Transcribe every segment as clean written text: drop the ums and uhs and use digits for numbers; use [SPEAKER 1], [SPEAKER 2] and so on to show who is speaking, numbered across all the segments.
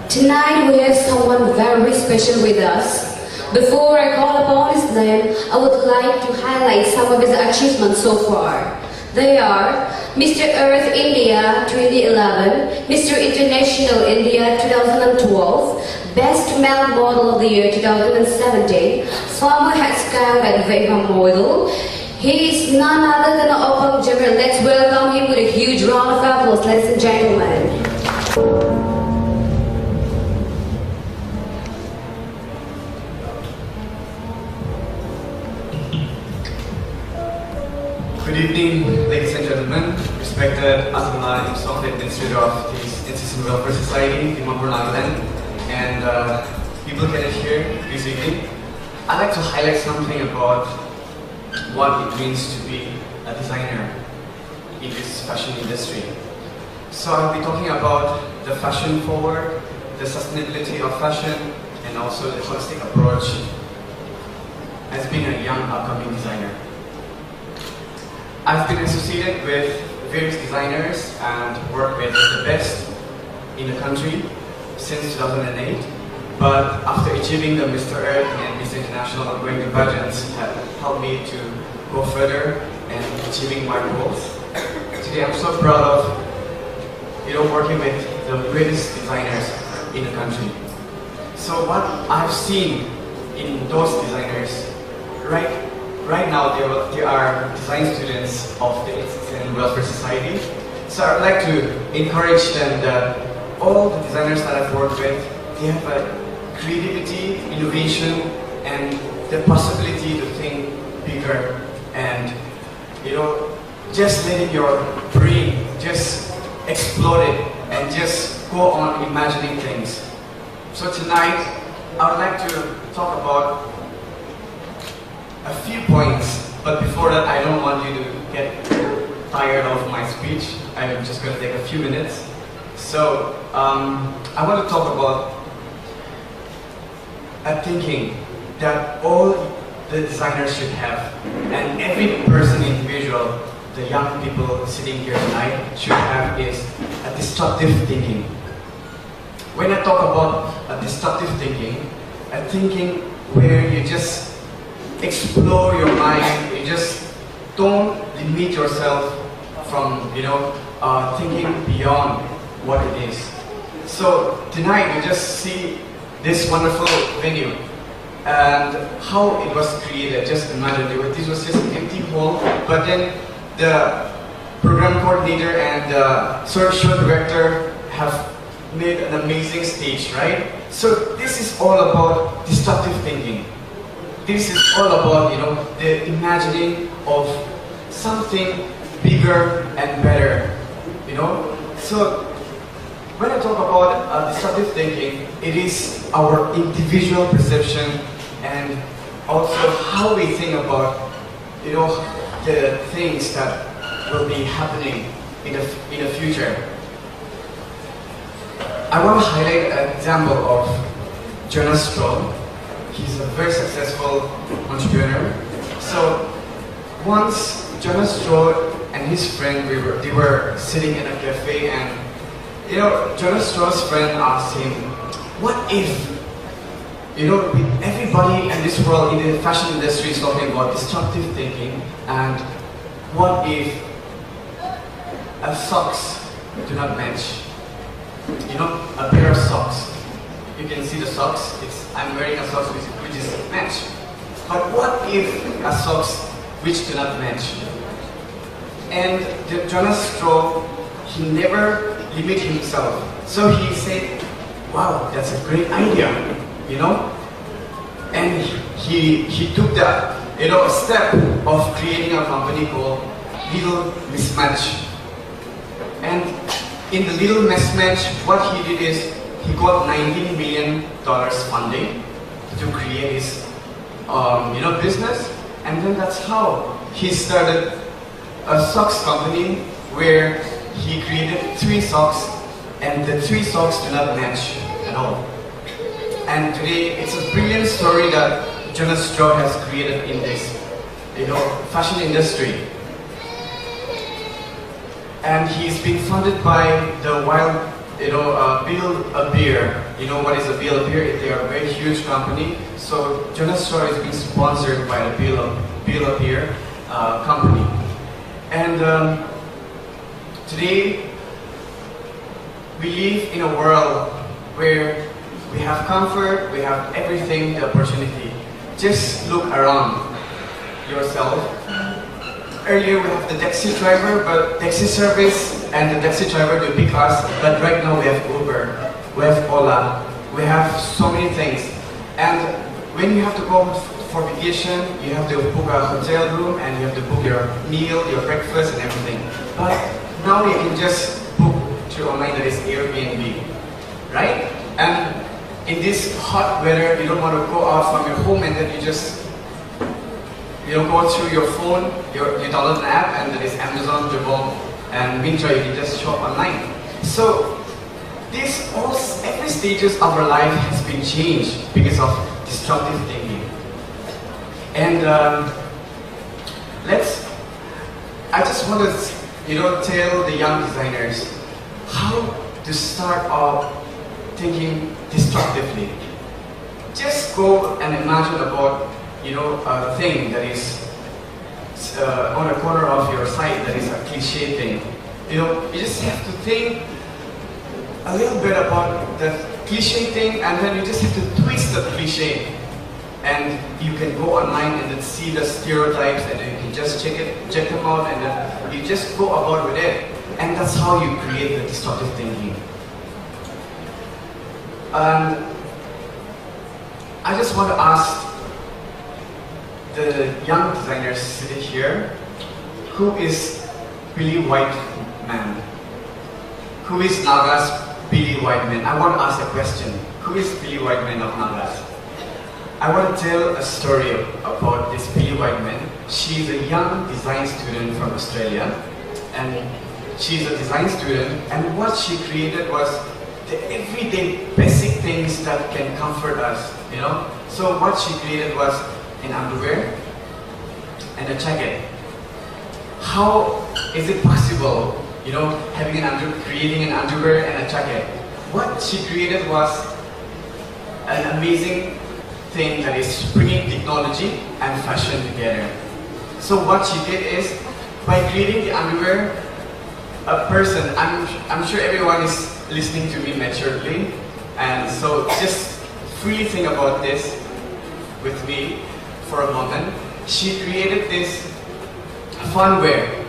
[SPEAKER 1] Tonight we have someone very special with us. Before I call upon his name, I would like to highlight some of his achievements so far. They are Mr. Earth India 2011, Mr. International India 2012, Best Male Model of the Year 2017, Former Head Scout at Vega Model. He is none other than Opang Jamir. Let's welcome him with a huge round of applause, ladies and gentlemen.
[SPEAKER 2] Good evening, ladies and gentlemen. Respected Azungla Imsong, the Administrator of the Incessant Welfare Society Dimapur, Nagaland, and people gathered here this evening. I'd like to highlight something about what it means to be a designer in this fashion industry. So I'll be talking about the fashion forward, the sustainability of fashion, and also the holistic approach as being a young upcoming designer. I've been associated with various designers and worked with the best in the country since 2008. But after achieving the Mr. Earth and Mr. International Opang Jamir have helped me to go further and achieving my goals. Today I'm so proud of working with the greatest designers in the country. So what I've seen in those designers, right now they are design students of the International Welfare Society. So I'd like to encourage them that all the designers that I've worked with, they have a creativity, innovation, and the possibility to think bigger and just letting your brain just explode it and just go on imagining things. So tonight I would like to talk about a few points, but before that I don't want you to get tired of my speech. I'm just going to take a few minutes. So I want to talk about a thinking that all the designers should have, and every person, individual, the young people sitting here tonight should have, is a disruptive thinking. When I talk about a disruptive thinking, a thinking where you just explore your mind, you just don't limit yourself from thinking beyond what it is. So tonight we just see this wonderful venue and how it was created. Just imagine this was just an empty hall, but then the program coordinator and the show director have made an amazing stage, right? So this is all about disruptive thinking. This is all about the imagining of something bigger and better. So when I talk about disruptive thinking, it is our individual perception and also how we think about the things that will be happening in the future. I want to highlight an example of Jonas Stroll. He's a very successful entrepreneur. So once Jonas Stroll and his friend, they were sitting in a cafe, and Jonas Stroll's friend asked him, what if everybody in this world in the fashion industry is talking about disruptive thinking, and what if socks do not match? A pair of socks. You can see the socks. I'm wearing a socks which is match. But what if a socks which do not match? And Jonas Stroll, he never limit himself. So he said, wow, that's a great idea, And he took that, step of creating a company called Little Mismatch. And in the Little Mismatch, what he did is he got $19 million funding to create his business, and then that's how he started a socks company where he created 3 socks, and the 3 socks do not match at all. And today it's a brilliant story that Jonas Stroll has created in this fashion industry. And he's been funded by the Build a Beer. You know what is a Build a Beer? They are a very huge company. So Jonas Shaw is being sponsored by the Build a Beer company. And today we live in a world where we have comfort, we have everything, the opportunity. Just look around yourself. Earlier we have the taxi driver, but taxi service and the taxi driver will pick us. But right now we have Uber, we have Ola, we have so many things. And when you have to go for vacation, you have to book a hotel room and you have to book your meal, your breakfast and everything. But now you can just book through online, that is Airbnb, right? And in this hot weather, you don't want to go out from your home and then you just go through your phone, you download an app and that is Amazon, Jabong and Mintra, you can just shop online. So every stages of our life has been changed because of disruptive thinking. And I just want to tell the young designers how to start off thinking destructively. Just go and imagine about a thing that is on a corner of your site that is a cliche thing. You just have to think a little bit about the cliche thing and then you just have to twist the cliche. And you can go online and then see the stereotypes and then you can just check them out and then you just go about with it. And that's how you create the disruptive thinking. And I just want to ask the young designers sitting here, who is Billy White Man? Who is Naga's Billy White Man? I want to ask a question. Who is Billy White Man of Nagas? I want to tell a story about this Billy White Man. She's a young design student from Australia, and she's a design student, and what she created was the everyday basic things that can comfort us, So what she created was an underwear and a jacket. How is it possible, creating an underwear and a jacket? What she created was an amazing thing that is bringing technology and fashion together. So what she did is, by creating the underwear, a person, I'm sure everyone is listening to me maturely, and so just freely think about this with me for a moment. She created this funwear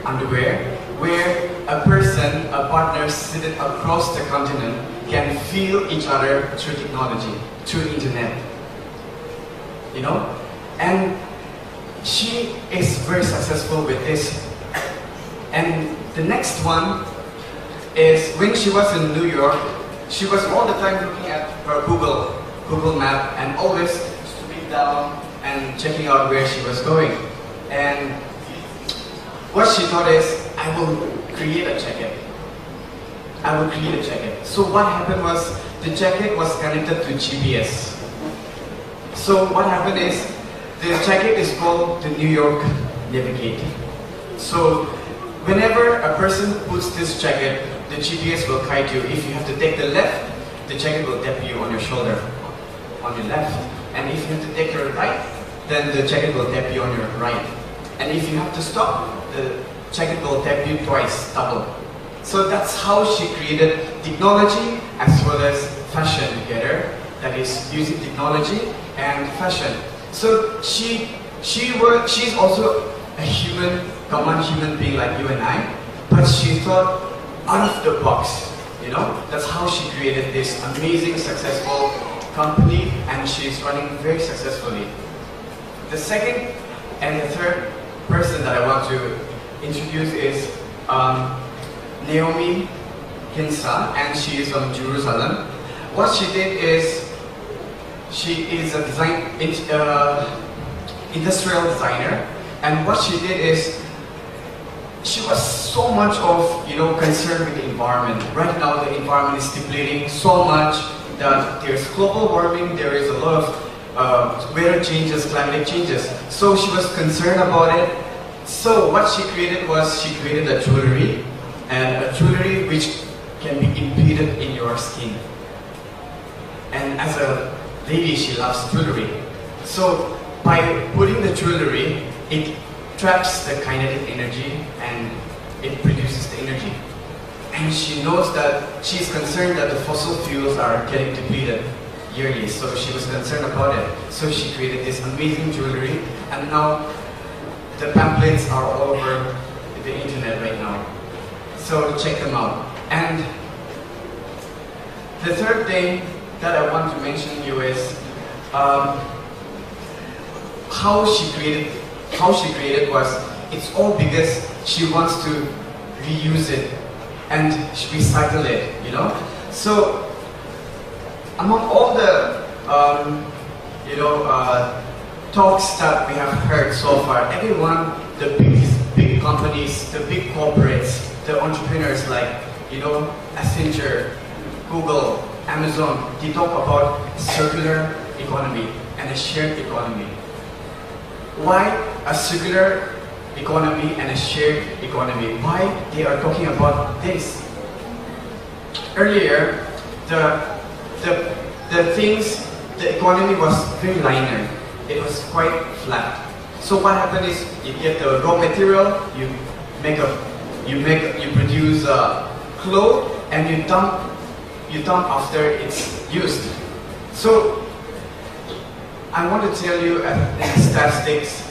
[SPEAKER 2] underwear, where a person, a partner sitting across the continent can feel each other through technology, through internet. And she is very successful with this. And the next one is when she was in New York, she was all the time looking at her Google map and always stooping down and checking out where she was going. And what she thought is, I will create a jacket. So what happened was, the jacket was connected to GPS. So what happened is, the jacket is called the New York Navigate. So whenever a person puts this jacket, the GPS will guide you. If you have to take the left, the jacket will tap you on your shoulder, on your left. And if you have to take your right, then the jacket will tap you on your right. And if you have to stop, the jacket will tap you twice, double. So that's how she created technology as well as fashion together. That is using technology and fashion. So she's also a common human being like you and I, but she thought out of the box. That's how she created this amazing, successful company, and she's running very successfully. The second and the third person that I want to introduce is Naomi Kinsa, and she is from Jerusalem. What she did is, she is a industrial designer, and what she did is, she was so much of concerned with the environment. Right now the environment is depleting so much that there's global warming, there is a lot of weather changes, climate changes. So she was concerned about it. So what she created was, she created a jewelry, and a jewelry which can be impeded in your skin. And as a lady, she loves jewelry. So by putting the jewelry, it traps the kinetic energy and it produces the energy. And she knows that she's concerned that the fossil fuels are getting depleted yearly, so she was concerned about it. So she created this amazing jewelry, and now the pamphlets are all over the internet right now. So check them out. And the third thing that I want to mention you is how she created was, it's all because she wants to reuse it and recycle it, you know. So among all the talks that we have heard so far, everyone, the big companies, the big corporates, the entrepreneurs like, you know, Accenture, Google, Amazon, they talk about circular economy and a shared economy. Why a circular economy and a shared economy? Why they are talking about this? Earlier, the economy was very linear. It was quite flat. So what happened is, you get the raw material, you produce clothes, and you dump after it's used. So I want to tell you statistics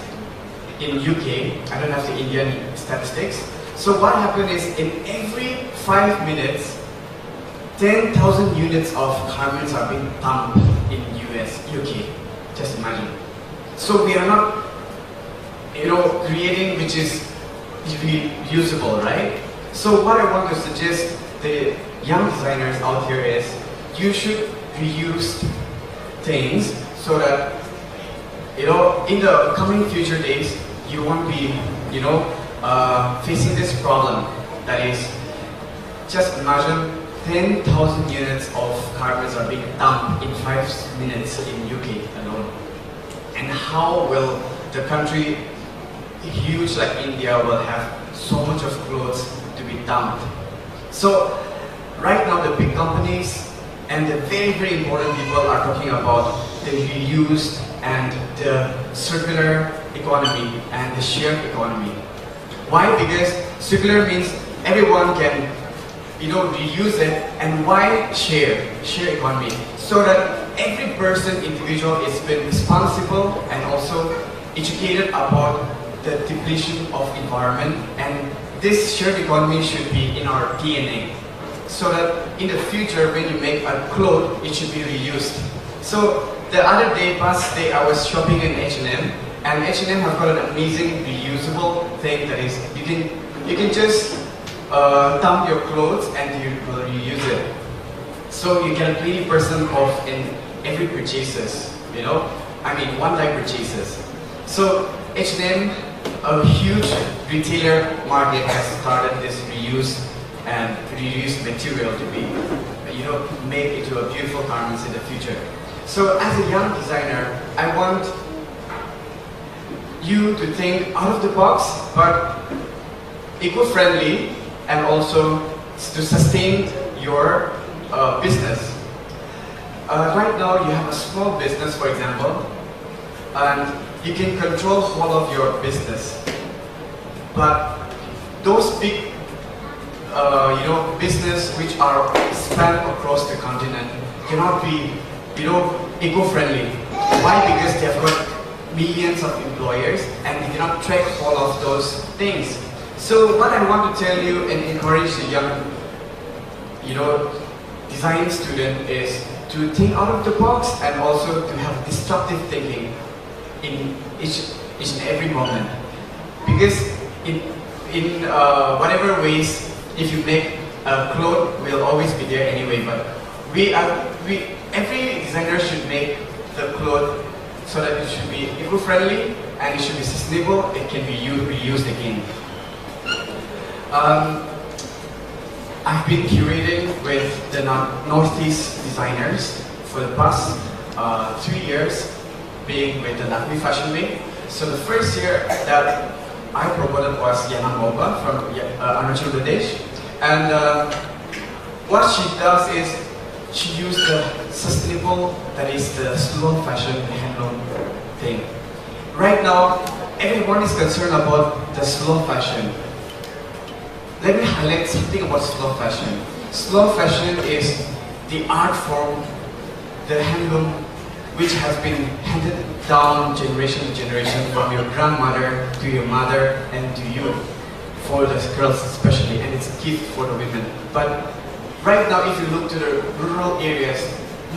[SPEAKER 2] in UK. I don't have the Indian statistics. So what happened is, in every 5 minutes, 10,000 units of garments are being dumped in UK. Just imagine. So we are not, creating which is reusable, right? So what I want to suggest the young designers out here is, you should reuse things so that, in the coming future days, you won't be, facing this problem. That is, just imagine 10,000 units of garments are being dumped in 5 minutes in UK alone. And how will the country, huge like India, will have so much of clothes to be dumped? So right now the big companies and the very, very important people are talking about the reuse and the circular economy and the shared economy. Why? Because circular means everyone can reuse it, and why share economy? So that every person, individual, is been responsible and also educated about the depletion of environment, and this shared economy should be in our DNA. So that in the future, when you make a cloth, it should be reused. So the other day, past day, I was shopping in H&M, and H&M have got an amazing reusable thing that is, you can just dump your clothes and you will reuse it. So you get 20% off in every purchases, one-time purchases. So H&M, a huge retailer market, has started this reuse and reused material to be, made into a beautiful garments in the future. So as a young designer, I want you to think out of the box, but eco-friendly, and also to sustain your business. Right now you have a small business, for example, and you can control all of your business. But those big business which are spread across the continent cannot be eco-friendly. Why? Because they have got millions of employers and they cannot track all of those things. So what I want to tell you and encourage the young, design student is to think out of the box and also to have disruptive thinking in each and every moment. Because in whatever ways, if you make a cloth, will always be there anyway. But every designer should make the cloth so that it should be eco-friendly and it should be sustainable. It can be reused again. I've been curating with the Northeast designers for the past 3 years, being with the Lakshmi Fashion Week. So the first year that I promoted was Yanam Moba from Arunachal Pradesh, and what she does is she uses the sustainable, that is the slow fashion, the handloom thing. Right now, everyone is concerned about the slow fashion. Let me highlight something about slow fashion. Slow fashion is the art form, the handloom, which has been handed down generation to generation from your grandmother to your mother and to you, for the girls especially, and it's a gift for the women. But right now, if you look to the rural areas,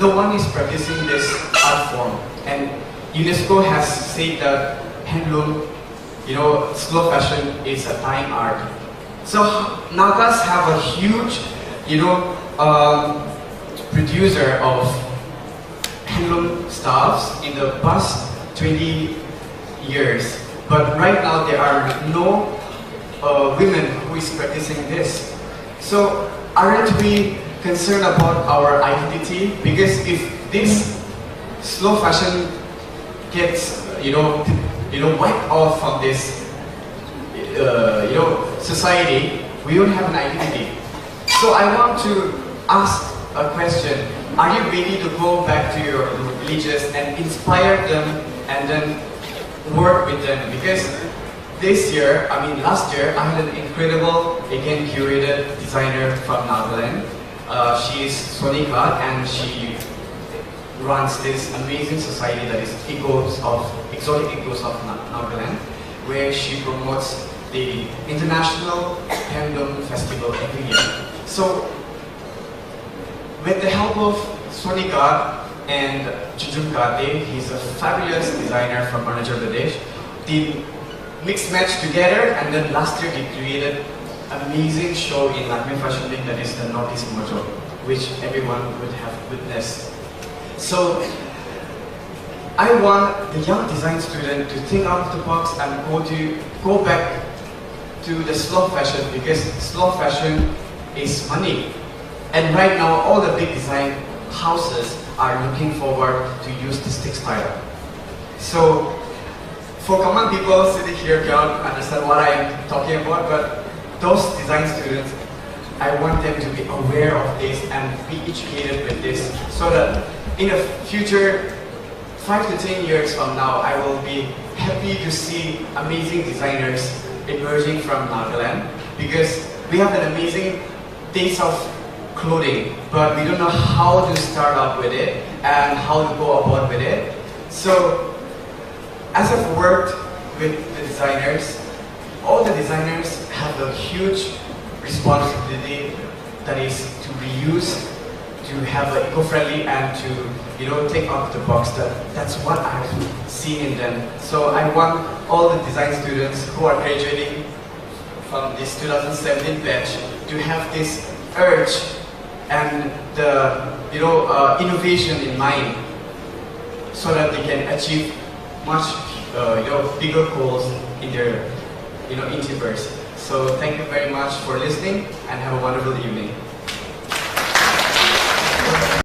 [SPEAKER 2] no one is practicing this art form. And UNESCO has said that handloom, slow fashion is a dying art. So Nagas have a huge, producer of handloom stuffs in the past 20 years. But right now there are no women who is practicing this. So aren't we concerned about our identity? Because if this slow fashion gets, wiped off from this, society, we don't have an identity. So I want to ask a question. Are you ready to go back to your religious and inspire them and then work with them? Because last year, I had an incredible, again, curated designer from Nagaland. She is Sonika, and she runs this amazing society that is Exotic Echoes of Nagaland, where she promotes the International Handloom Festival every year. So, with the help of Sonika and Jujun Kate, he's a fabulous designer from Arunachal Pradesh, they mixed match together, and then last year they created amazing show in Lakme Fashion Week, that is the Northeast Mojo, which everyone would have witnessed. So I want the young design student to think out of the box and go back to the slow fashion, because slow fashion is money. And right now all the big design houses are looking forward to use this textile. So for common people sitting here cannot understand what I am talking about, but those design students, I want them to be aware of this and be educated with this, so that in the future, 5 to 10 years from now, I will be happy to see amazing designers emerging from Nagaland, because we have an amazing taste of clothing, but we don't know how to start up with it and how to go about with it. So as I've worked with the designers, all the designers have a huge responsibility, that is to reuse, to have an eco-friendly, and to take out the box. That's what I've seen in them. So I want all the design students who are graduating from this 2017 batch to have this urge and the innovation in mind, so that they can achieve much bigger goals in their endeavors. So thank you very much for listening, and have a wonderful evening.